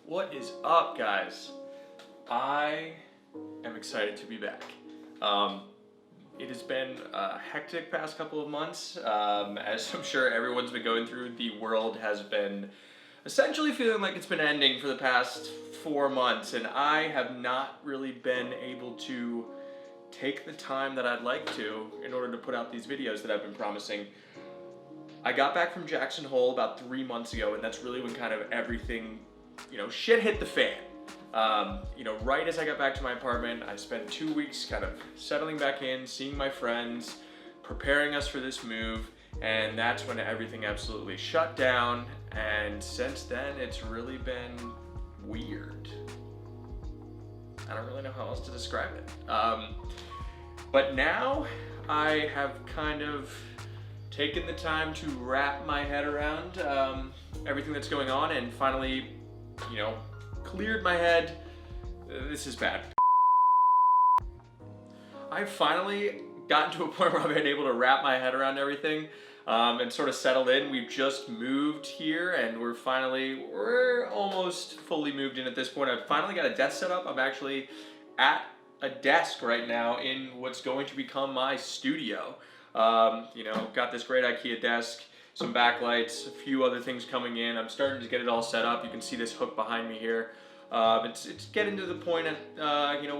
What is up, guys? I am excited to be back. It has been a hectic past couple of months. As I'm sure everyone's been going through, the world has been essentially feeling like it's been ending for the past 4 months, and I have not really been able to take the time that I'd like to in order to put out these videos that I've been promising. I got back from Jackson Hole about 3 months ago, and that's really when kind of everything, shit hit the fan. Right as I got back to my apartment, I spent 2 weeks kind of settling back in, seeing my friends, preparing us for this move, and that's when everything absolutely shut down, and since then it's really been weird. I don't really know how else to describe it. But now I have kind of taken the time to wrap my head around everything that's going on and finally, cleared my head. This is bad. I've finally gotten to a point where I've been able to wrap my head around everything and sort of settled in. We've just moved here and we're almost fully moved in at this point. I've finally got a desk set up. I'm actually at a desk right now in what's going to become my studio. Got this great IKEA desk, some backlights, a few other things coming in. I'm starting to get it all set up. You can see this hook behind me here. It's getting to the point at,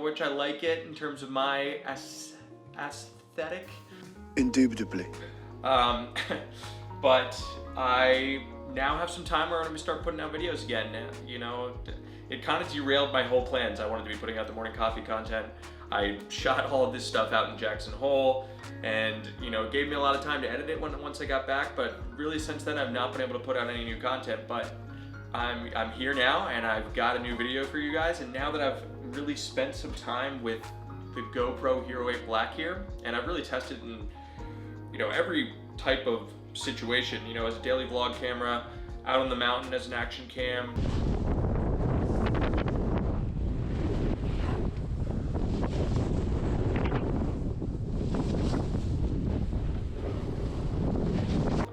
which I like it in terms of my aesthetic. Indubitably. But I now have some time where I'm going to start putting out videos again. It kind of derailed my whole plans. I wanted to be putting out the morning coffee content. I shot all of this stuff out in Jackson Hole, and it gave me a lot of time to edit it once I got back. But really, since then, I've not been able to put out any new content. But I'm here now, and I've got a new video for you guys. And now that I've really spent some time with the GoPro Hero 8 Black here, and I've really tested in every type of situation. As a daily vlog camera, out on the mountain as an action cam.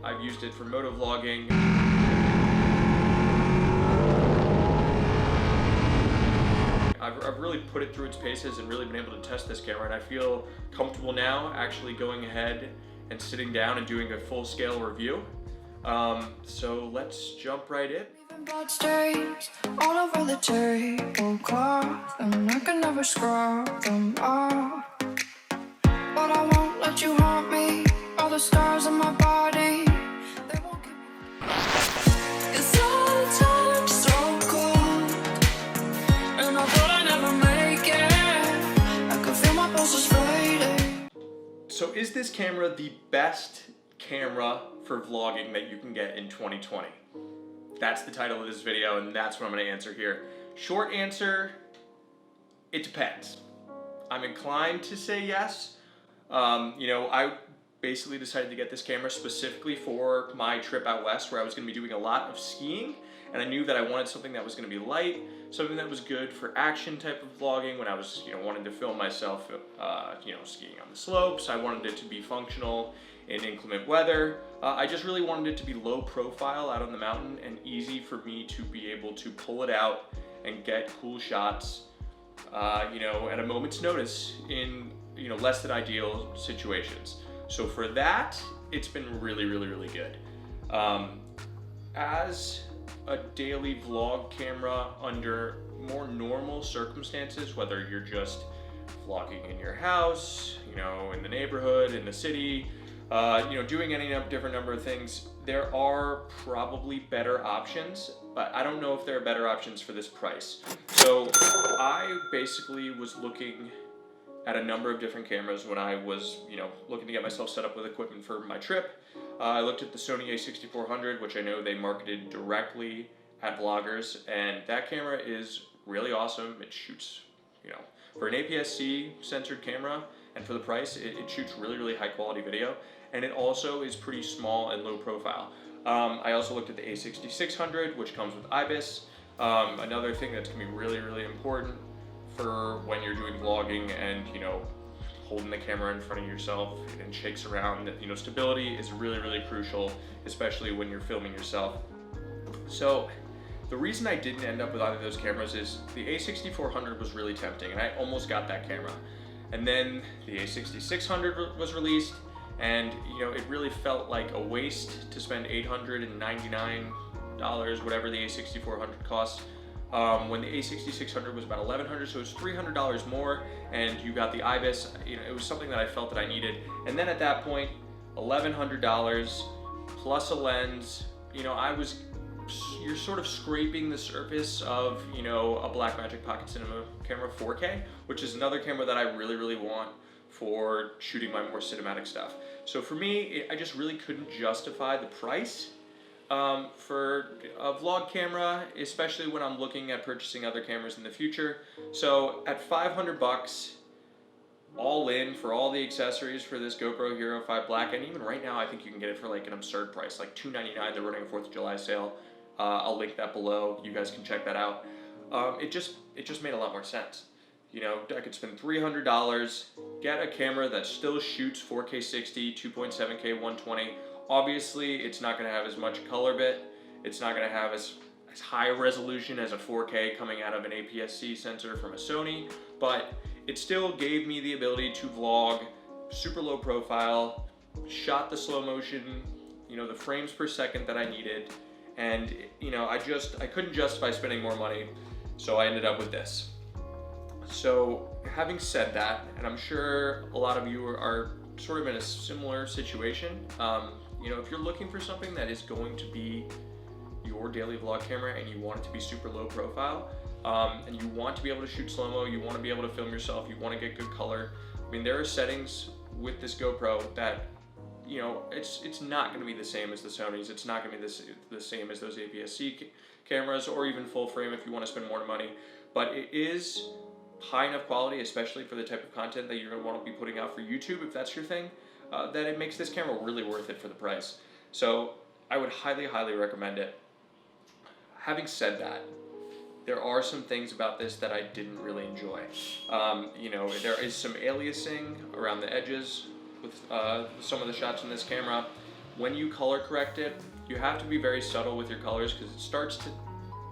I've used it for moto vlogging. I've really put it through its paces and really been able to test this camera, and I feel comfortable now actually going ahead and sitting down and doing a full-scale review. So let's jump right in. Bloodstains all over the tablecloth, and I can never scrub them off. But I won't let you haunt me. All the stars in my body, they won't keep me. It's all time so cold, and I thought I'd never make it. I could feel my pulses fading. So is this camera the best camera for vlogging that you can get in 2020? That's the title of this video, and that's what I'm going to answer here. Short answer, it depends. I'm inclined to say yes. I basically decided to get this camera specifically for my trip out west, where I was going to be doing a lot of skiing, and I knew that I wanted something that was going to be light, something that was good for action type of vlogging when I was, wanting to film myself, skiing on the slopes. I wanted it to be functional in inclement weather. I just really wanted it to be low profile out on the mountain and easy for me to be able to pull it out and get cool shots, at a moment's notice in, less than ideal situations. So for that, it's been really, really, really good. As a daily vlog camera under more normal circumstances, whether you're just vlogging in your house, in the neighborhood, in the city, doing any different number of things, there are probably better options, but I don't know if there are better options for this price. So I basically was looking at a number of different cameras when I was, looking to get myself set up with equipment for my trip. I looked at the Sony a6400, which I know they marketed directly at vloggers, and that camera is really awesome. It shoots, for an APS-C censored camera, and for the price, it shoots really, really high quality video, and it also is pretty small and low profile. I also looked at the a6600, which comes with IBIS. Another thing that's gonna be really, really important for when you're doing vlogging and, holding the camera in front of yourself and shakes around, stability is really, really crucial, especially when you're filming yourself. So The reason I didn't end up with either of those cameras is the a6400 was really tempting, and I almost got that camera. And then the a6600 was released, and it really felt like a waste to spend $899, whatever the a6400 costs, when the a6600 was about $1,100, so it was $300 more, and you got the IBIS. It was something that I felt that I needed. And then at that point, $1,100 plus a lens, you're sort of scraping the surface of, a Blackmagic Pocket Cinema camera 4K, which is another camera that I really, really want for shooting my more cinematic stuff. So for me, I just really couldn't justify the price for a vlog camera, especially when I'm looking at purchasing other cameras in the future. So at $500, all in for all the accessories for this GoPro Hero 5 Black, and even right now I think you can get it for like an absurd price, like $299. They're running a 4th of July sale. I'll link that below. You guys can check that out. It just made a lot more sense. I could spend $300, get a camera that still shoots 4K 60, 2.7K 120. Obviously, it's not going to have as much color bit. It's not going to have as high a resolution as a 4K coming out of an APS-C sensor from a Sony, but it still gave me the ability to vlog super low profile, shot the slow motion, the frames per second that I needed, and I couldn't justify spending more money, so I ended up with this. So having said that, and I'm sure a lot of you are sort of in a similar situation, if you're looking for something that is going to be your daily vlog camera and you want it to be super low profile, and you want to be able to shoot slow-mo, you want to be able to film yourself, you want to get good color, there are settings with this GoPro that it's not going to be the same as the Sonys. It's not going to be the same as those APS-C cameras, or even full frame if you want to spend more money. But it is high enough quality, especially for the type of content that you're going to want to be putting out for YouTube, if that's your thing, that it makes this camera really worth it for the price. So I would highly, highly recommend it. Having said that, there are some things about this that I didn't really enjoy. There is some aliasing around the edges with some of the shots in this camera. When you color correct it, you have to be very subtle with your colors because it starts to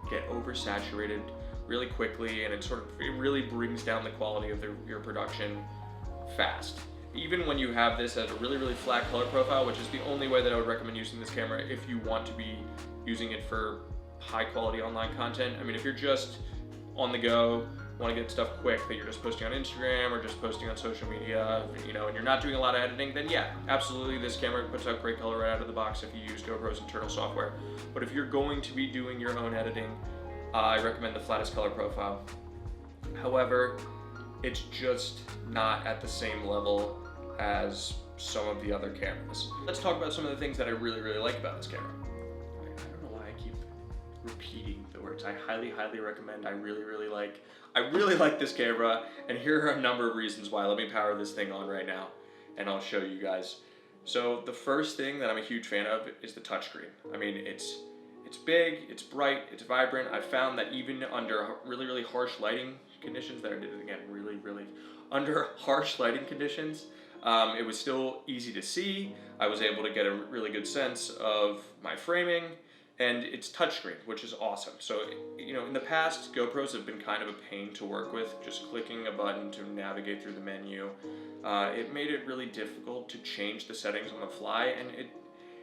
get oversaturated really quickly, and it really brings down the quality of your production fast. Even when you have this as a really, really flat color profile, which is the only way that I would recommend using this camera if you want to be using it for high quality online content. If you're just on the go, want to get stuff quick, that you're just posting on Instagram or just posting on social media, and you're not doing a lot of editing, then yeah, absolutely this camera puts out great color right out of the box if you use GoPro's internal software. But if you're going to be doing your own editing, I recommend the flattest color profile. However, it's just not at the same level as some of the other cameras. Let's talk about some of the things that I really, really like about this camera. I don't know why I keep repeating the words. I highly, highly recommend. I really, really like this camera, and here are a number of reasons why. Let me power this thing on right now, and I'll show you guys. So the first thing that I'm a huge fan of is the touchscreen. It's big, it's bright, it's vibrant. I found that even under really, really harsh lighting conditions, under harsh lighting conditions, it was still easy to see. I was able to get a really good sense of my framing, and it's touchscreen, which is awesome. So, in the past, GoPros have been kind of a pain to work with, just clicking a button to navigate through the menu. It made it really difficult to change the settings on the fly, and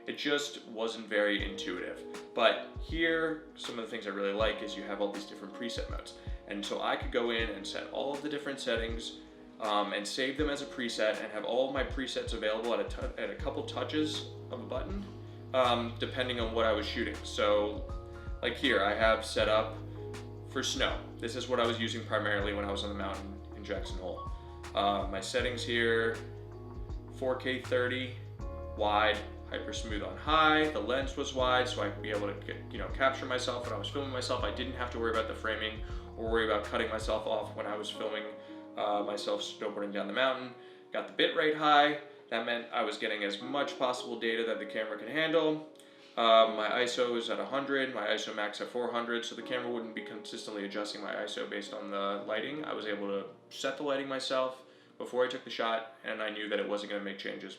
it just wasn't very intuitive. But here, some of the things I really like is you have all these different preset modes. And so I could go in and set all of the different settings and save them as a preset, and have all of my presets available at a couple touches of a button, depending on what I was shooting. So like here, I have set up for snow. This is what I was using primarily when I was on the mountain in Jackson Hole. My settings here, 4K 30, wide, hyper smooth on high. The lens was wide, so I could be able to capture myself when I was filming myself. I didn't have to worry about the framing or worry about cutting myself off when I was filming myself snowboarding down the mountain. Got the bit rate high. That meant I was getting as much possible data that the camera can handle. My ISO is at 100, my ISO max at 400, so the camera wouldn't be consistently adjusting my ISO based on the lighting. I was able to set the lighting myself before I took the shot, and I knew that it wasn't going to make changes.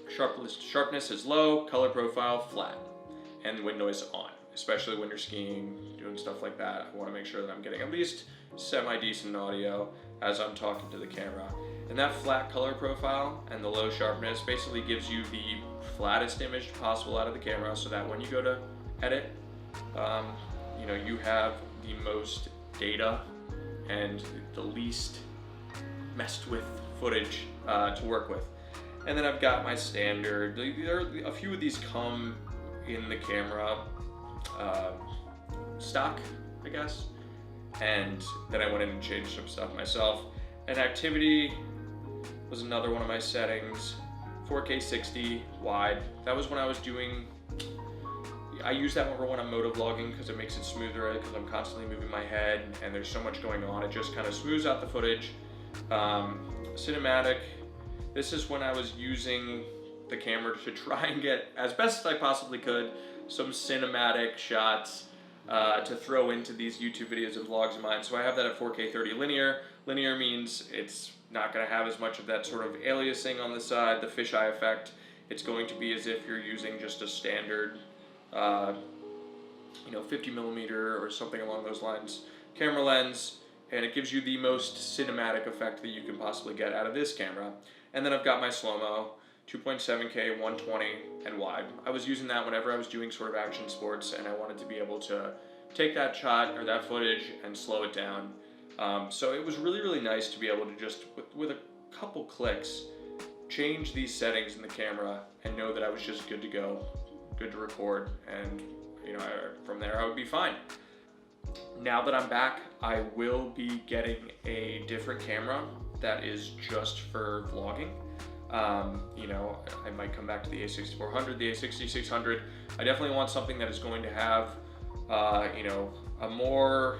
Sharpness is low, color profile flat, and wind noise on. especially when you're skiing, doing stuff like that. I want to make sure that I'm getting at least semi-decent audio as I'm talking to the camera. And that flat color profile and the low sharpness basically gives you the flattest image possible out of the camera, so that when you go to edit, you know, you have the most data and the least messed with footage to work with. And then I've got my standard, there are a few of these come in the camera stock, I guess, and then I went in and changed some stuff myself. And activity was another one of my settings, 4K 60 wide. That was when I was doing, I use that more when I'm motovlogging because it makes it smoother, because I'm constantly moving my head and there's so much going on. It just kind of smooths out the footage. Cinematic, this is when I was using the camera to try and get, as best as I possibly could, some cinematic shots to throw into these YouTube videos and vlogs of mine. So I have that at 4K 30 linear. Linear means it's not going to have as much of that sort of aliasing on the side, the fisheye effect. It's going to be as if you're using just a standard, you know, 50mm or something along those lines camera lens, and it gives you the most cinematic effect that you can possibly get out of this camera. And then I've got my slow-mo, 2.7K, 120, and wide. I was using that whenever I was doing sort of action sports, and I wanted to be able to take that shot or that footage and slow it down. So it was really, really nice to be able to just, with a couple clicks, change these settings in the camera and know that I was just good to go, good to record, and you know, from there I would be fine. Now that I'm back, I will be getting a different camera that is just for vlogging. You know, I might come back to the A6400, the A6600. I definitely want something that is going to have, you know, a more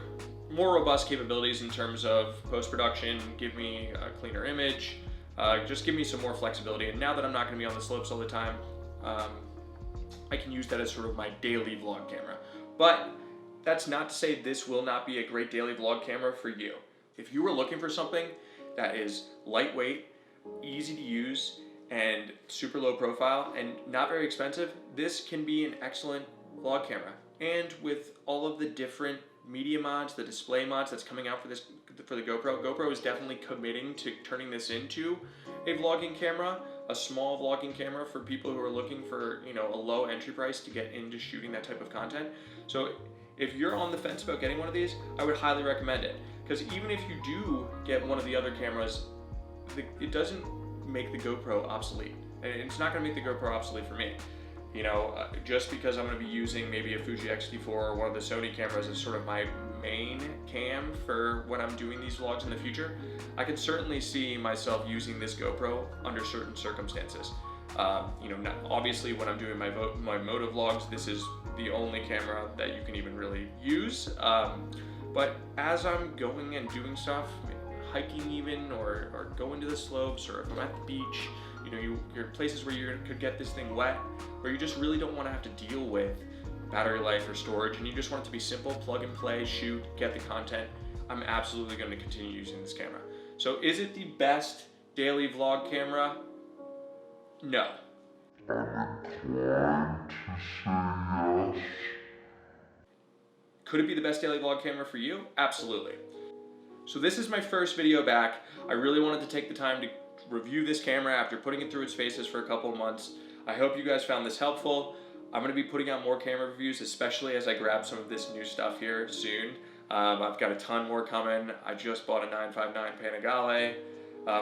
robust capabilities in terms of post-production, give me a cleaner image, just give me some more flexibility. And now that I'm not going to be on the slopes all the time, I can use that as sort of my daily vlog camera. But that's not to say this will not be a great daily vlog camera for you. If you were looking for something that is lightweight, easy to use, and super low profile, and not very expensive, this can be an excellent vlog camera. And with all of the different media mods, the display mods that's coming out for the GoPro is definitely committing to turning this into a vlogging camera, a small vlogging camera for people who are looking for, you know, a low entry price to get into shooting that type of content. So if you're on the fence about getting one of these, I would highly recommend it. Because even if you do get one of the other cameras, it doesn't make the GoPro obsolete. And it's not going to make the GoPro obsolete for me. You know, just because I'm going to be using maybe a Fuji X-T4 or one of the Sony cameras as sort of my main cam for when I'm doing these vlogs in the future, I can certainly see myself using this GoPro under certain circumstances. You know, obviously when I'm doing my moto vlogs, this is the only camera that you can even really use. But as I'm going and doing stuff, hiking even, or going to the slopes, or if I'm at the beach, you know, you're places where you could get this thing wet, or you just really don't want to have to deal with battery life or storage, and you just want it to be simple, plug and play, shoot, get the content, I'm absolutely going to continue using this camera. So is it the best daily vlog camera? No. Could it be the best daily vlog camera for you? Absolutely. So this is my first video back. I really wanted to take the time to review this camera after putting it through its paces for a couple of months. I hope you guys found this helpful. I'm going to be putting out more camera reviews, especially as I grab some of this new stuff here soon. I've got a ton more coming. I just bought a 959 Panigale.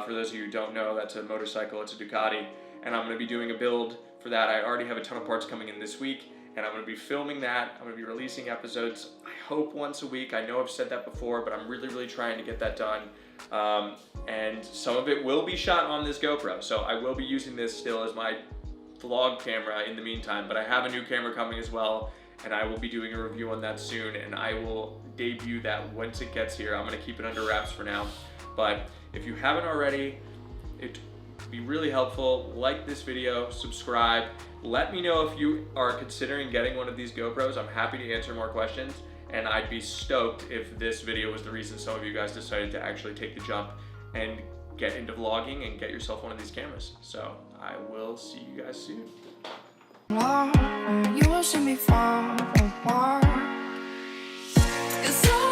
For those of you who don't know, that's a motorcycle, it's a Ducati, and I'm going to be doing a build for that. I already have a ton of parts coming in this week, and I'm going to be filming that. I'm going to be releasing episodes, I hope once a week. I know I've said that before, but I'm really, really trying to get that done. And some of it will be shot on this GoPro, so I will be using this still as my vlog camera in the meantime, but I have a new camera coming as well, and I will be doing a review on that soon, and I will debut that once it gets here. I'm going to keep it under wraps for now, but if you haven't already, it'd be really helpful. Like this video, subscribe. Let me know if you are considering getting one of these GoPros. I'm happy to answer more questions, and I'd be stoked if this video was the reason some of you guys decided to actually take the jump and get into vlogging and get yourself one of these cameras. So I will see you guys soon. You will see me fall apart. It's all